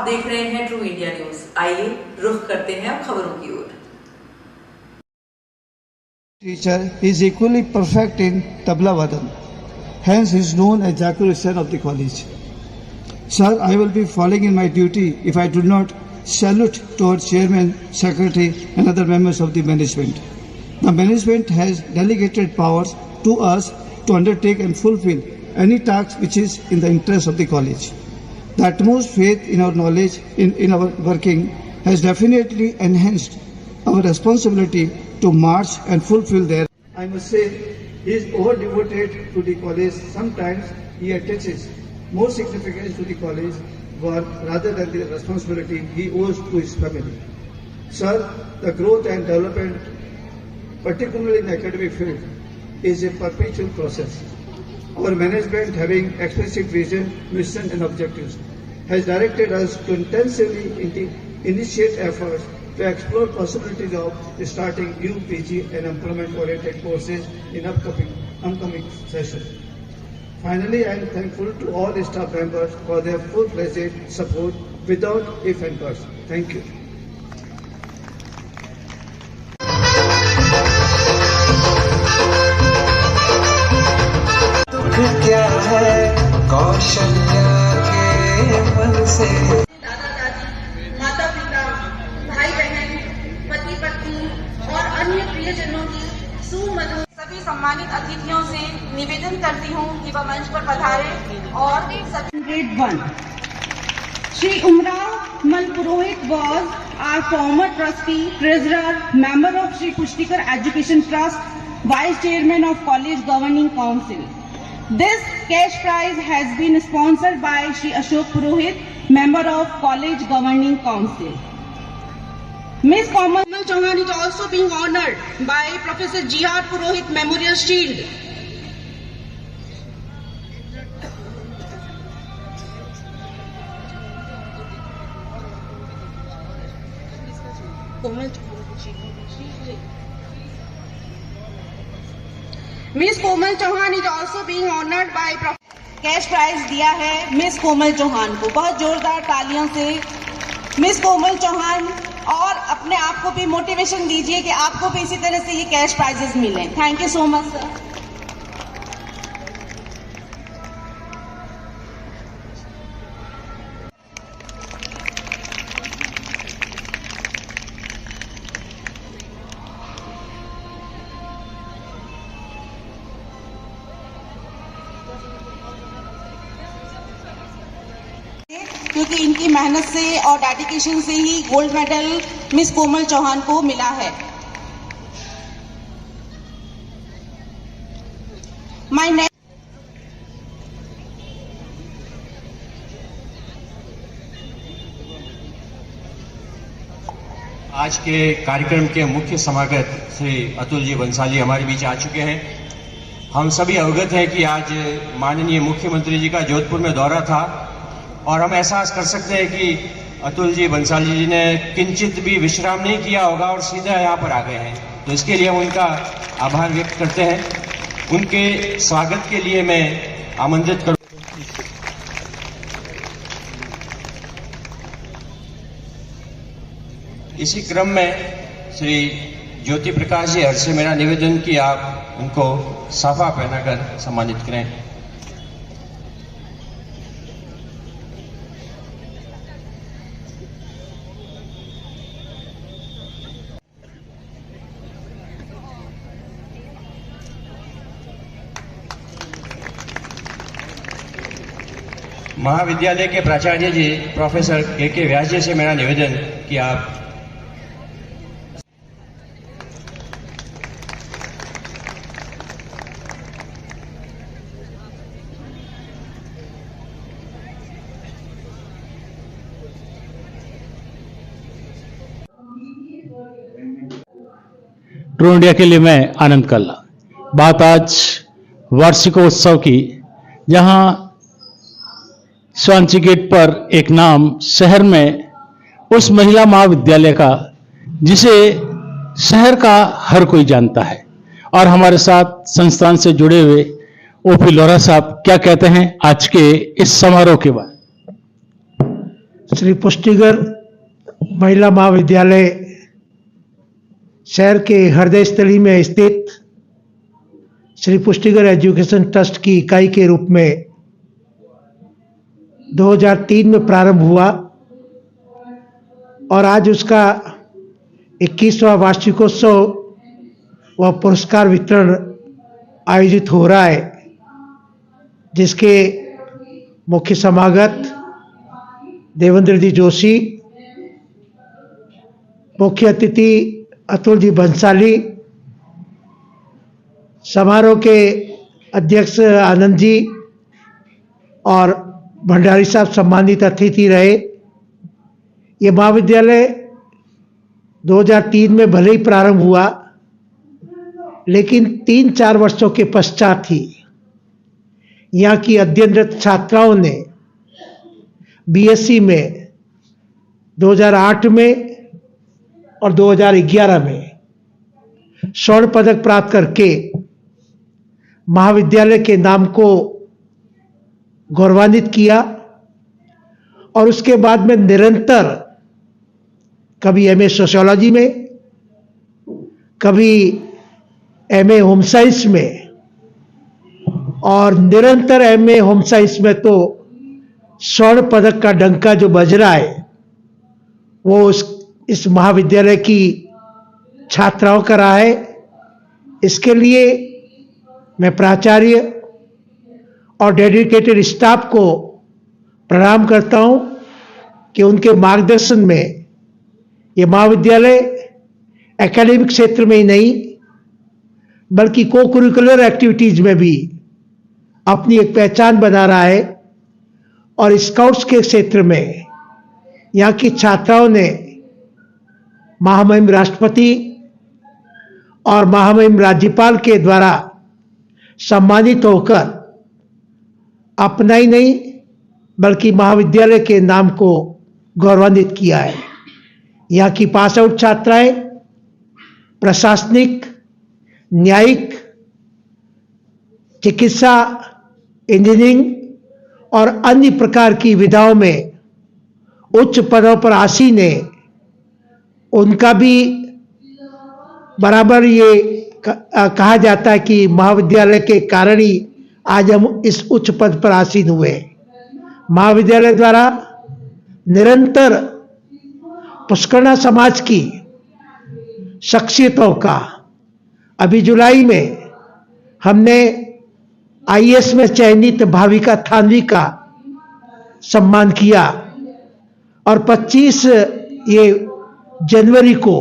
देख रहे हैं ट्रू इंडिया न्यूज। आइए रुख करते हैं अब खबरों की ओर। Teacher is equally perfect in tabla vadan. Hence he is known as Zakir Hussain of the college. Sir, I will be falling in my duty if I do not salute to our chairman, secretary and other members of the management. The management has delegated powers to us to undertake and fulfill any task which is in the interest of the college. The utmost faith in our knowledge, in our working, has definitely enhanced our responsibility to march and fulfill their. I must say, he is over devoted to the college. Sometimes he attaches more significance to the college work rather than the responsibility he owes to his family. Sir, the growth and development, particularly in the academic field, is a perpetual process. Our management, having explicit vision, mission and objectives, has directed us to intensively initiate efforts to explore possibilities of starting new PG and employment-oriented courses in upcoming session. Finally, I am thankful to all the staff members for their full-fledged support without if and buts. Thank you. क्या है कौशल्या के मन से। दादा दादी, माता पिता, भाई बहन, पति पत्नी और अन्य प्रियजनों की सुमधुर सभी सम्मानित अतिथियों से निवेदन करती हूँ कि वह मंच पर पधारे और Grade 1. Shri Umrao Mal Purohit was our former trustee, treasurer, member of Shri Pushtikar Education Trust, vice chairman of College Governing Council. This cash prize has been sponsored by Shri Ashok Purohit, member of College Governing Council. Ms. Komal Chauhan is also being honored by Professor G.R. Purohit Memorial Shield. Miss Komal Chauhan is also being honored by cash prize दिया है miss कोमल चौहान को। बहुत जोरदार तालियों से miss कोमल चौहान, और अपने आप को भी मोटिवेशन दीजिए कि आपको भी इसी तरह से ये कैश प्राइजेस मिलें। Thank you so much sir. क्योंकि इनकी मेहनत से और डेडिकेशन से ही गोल्ड मेडल मिस कोमल चौहान को मिला है। आज के कार्यक्रम के मुख्य समागत श्री अतुल जी बंसाली हमारे बीच आ चुके हैं। हम सभी अवगत हैं कि आज माननीय मुख्यमंत्री जी का जोधपुर में दौरा था और हम एहसास कर सकते हैं कि अतुल जी बंसाली जी ने किंचित भी विश्राम नहीं किया होगा और सीधा यहाँ पर आ गए हैं। तो इसके लिए हम उनका आभार व्यक्त करते हैं। उनके स्वागत के लिए मैं आमंत्रित करूँ। इसी क्रम में श्री ज्योति प्रकाश जी हर से मेरा निवेदन कि आप उनको साफा पहनाकर सम्मानित करें। महाविद्यालय के प्राचार्य जी प्रोफेसर के व्यास जी से मेरा निवेदन कि आप ट्रू इंडिया के लिए मैं आनंद कल्ला। बात आज वार्षिकोत्सव की, जहां स्वांची गेट पर एक नाम शहर में उस महिला महाविद्यालय का जिसे शहर का हर कोई जानता है, और हमारे साथ संस्थान से जुड़े हुए ओपी लोहरा साहब क्या कहते हैं आज के इस समारोह के बाद। श्री पुष्टिगर महिला महाविद्यालय शहर के हृदय स्थली में स्थित श्री पुष्टिगर एजुकेशन ट्रस्ट की इकाई के रूप में 2003 में प्रारंभ हुआ और आज उसका 21वां वार्षिकोत्सव व पुरस्कार वितरण आयोजित हो रहा है, जिसके मुख्य समागत देवेंद्र जी जोशी, मुख्य अतिथि अतुल जी बंसाली, समारोह के अध्यक्ष आनंद जी और भंडारी साहब सम्मानित अतिथि रहे। ये महाविद्यालय 2003 में भले ही प्रारंभ हुआ, लेकिन 3-4 वर्षों के पश्चात ही यहाँ की अध्ययनरत छात्राओं ने बीएससी में 2008 में और 2011 में स्वर्ण पदक प्राप्त करके महाविद्यालय के नाम को गौरवान्वित किया और उसके बाद में निरंतर कभी एमए सोशियोलॉजी में, कभी एमए होम साइंस में और निरंतर एमए होम साइंस में तो स्वर्ण पदक का डंका जो बज रहा है वो इस महाविद्यालय की छात्राओं का रहा है। इसके लिए मैं प्राचार्य और डेडिकेटेड स्टाफ को प्रणाम करता हूं कि उनके मार्गदर्शन में ये महाविद्यालय एकेडमिक क्षेत्र में ही नहीं बल्कि को करिकुलर एक्टिविटीज में भी अपनी एक पहचान बना रहा है और स्काउट्स के क्षेत्र में यहाँ की छात्राओं ने महामहिम राष्ट्रपति और महामहिम राज्यपाल के द्वारा सम्मानित होकर अपना ही नहीं बल्कि महाविद्यालय के नाम को गौरवान्वित किया है। यहाँ की पास आउट छात्राएं प्रशासनिक, न्यायिक, चिकित्सा, इंजीनियरिंग और अन्य प्रकार की विधाओं में उच्च पदों पर आसीन है। उनका भी बराबर ये कहा जाता है कि महाविद्यालय के कारण ही आज हम इस उच्च पद पर आसीन हुए। महाविद्यालय द्वारा निरंतर पुष्करणा समाज की शख्सियतों का, अभी जुलाई में हमने आईएएस में चयनित भाविका थानवी का सम्मान किया और 25 ये जनवरी को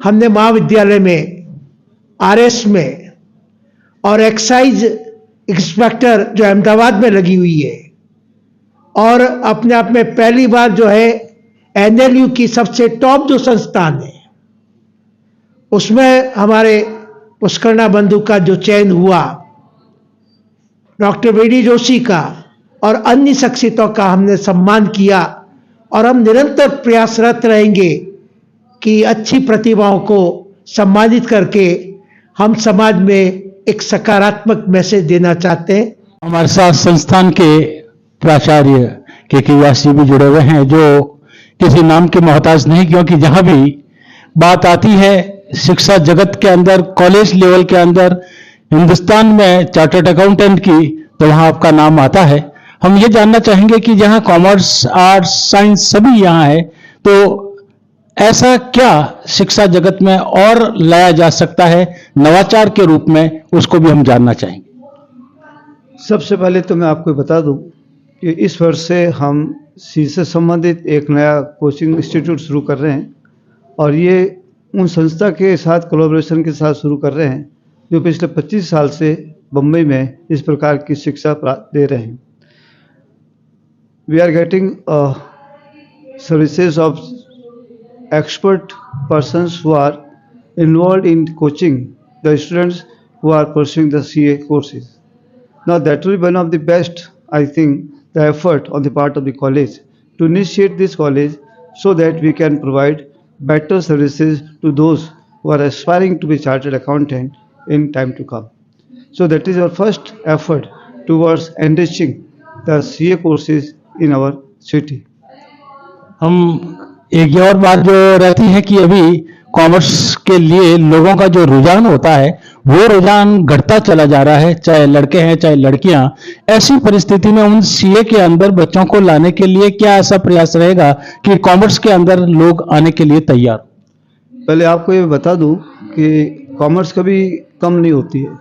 हमने महाविद्यालय में आरएस में और एक्साइज इंस्पेक्टर जो अहमदाबाद में लगी हुई है और अपने आप में पहली बार जो है एनएलयू की सबसे टॉप जो संस्थान है उसमें हमारे पुष्करणा बंधु का जो चयन हुआ, डॉक्टर बीडी जोशी का और अन्य शख्सियतों का हमने सम्मान किया और हम निरंतर प्रयासरत रहेंगे कि अच्छी प्रतिभाओं को सम्मानित करके हम समाज में एक सकारात्मक मैसेज देना चाहते हैं। हमारे साथ संस्थान के प्राचार्य के व्यास जी भी जुड़े हुए हैं, जो किसी नाम के मोहताज नहीं, क्योंकि जहां भी बात आती है शिक्षा जगत के अंदर, कॉलेज लेवल के अंदर, हिंदुस्तान में चार्टर्ड अकाउंटेंट की, तो वहां आपका नाम आता है। हम ये जानना चाहेंगे कि जहां कॉमर्स, आर्ट्स, साइंस सभी यहाँ है, तो ऐसा क्या शिक्षा जगत में और लाया जा सकता है नवाचार के रूप में, उसको भी हम जानना चाहेंगे। सबसे पहले तो मैं आपको बता दूं कि इस वर्ष से हम सी से संबंधित एक नया कोचिंग इंस्टीट्यूट शुरू कर रहे हैं और ये उन संस्था के साथ कोलैबोरेशन के साथ शुरू कर रहे हैं जो पिछले 25 साल से बम्बई में इस प्रकार की शिक्षा दे रहे हैं। We are getting services of expert persons who are involved in coaching the students who are pursuing the CA courses. Now that will be one of the best, I think, the effort on the part of the college to initiate this college so that we can provide better services to those who are aspiring to be chartered accountant in time to come. So that is our first effort towards enriching the CA courses in our city. हम एक ये और बात जो रहती है कि अभी कॉमर्स के लिए लोगों का जो रुझान होता है वो रुझान घटता चला जा रहा है, चाहे लड़के हैं चाहे लड़कियां। ऐसी परिस्थिति में उन सीए के अंदर बच्चों को लाने के लिए क्या ऐसा प्रयास रहेगा कि कॉमर्स के अंदर लोग आने के लिए तैयार? पहले आपको ये बता दूं कि कॉमर्स कभी कम नहीं होती है।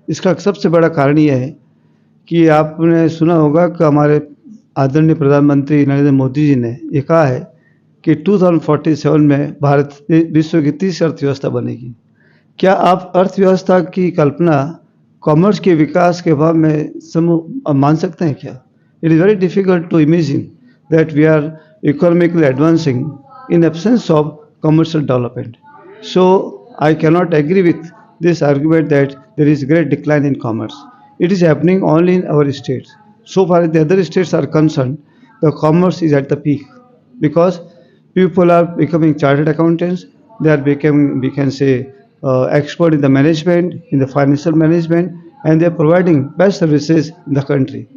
इसका सबसे बड़ा कारण यह है कि आपने सुना होगा कि हमारे आदरणीय प्रधानमंत्री नरेंद्र मोदी जी ने ये कहा है कि 2047 में भारत विश्व की 30 अर्थव्यवस्था बनेगी। क्या आप अर्थव्यवस्था की कल्पना कॉमर्स के विकास के भाव में मान सकते हैं क्या? It is very difficult to imagine that we are economically advancing in absence of commercial development. So I cannot agree with this argument that there is great decline in commerce. It is happening only in our states. So far as the other states are concerned, the commerce is at the peak because people are becoming chartered accountants. They are becoming, we can say, expert in the management, in the financial management, and they are providing best services in the country.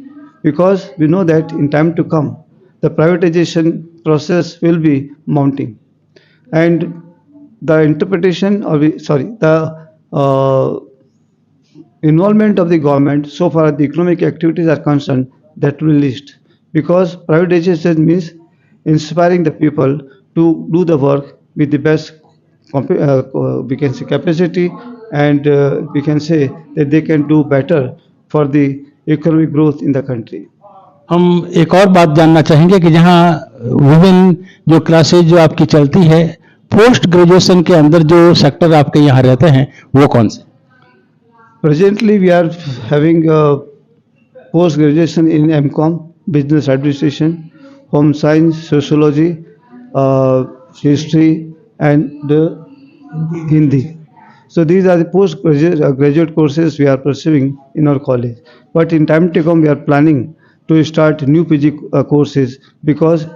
Because we know that in time to come, the privatization process will be mounting, and the interpretation of the involvement of the government so far as the economic activities are concerned, that will list, because privatization means inspiring the people to do the work with the best we can say capacity, and we can say that they can do better for the economic growth in the country. हम एक और बात जानना चाहेंगे कि जहां विभिन्न जो क्लासेज जो आपकी चलती है, पोस्ट ग्रेजुएशन के अंदर जो सेक्टर आपके यहाँ रहते हैं वो कौन से? Presently we are having post graduation in MCOM, business administration, home science, sociology, history, and Hindi. So these are the post graduate courses we are pursuing in our college. But in time to come, we are planning to start new PG courses, because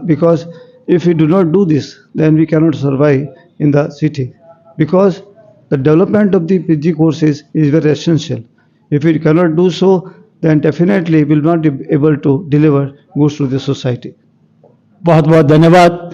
because if we do not do this, then we cannot survive in the city, because the development of the PG courses is very essential. If we cannot do so, then definitely we will not be able to deliver goods to the society. बहुत बहुत धन्यवाद।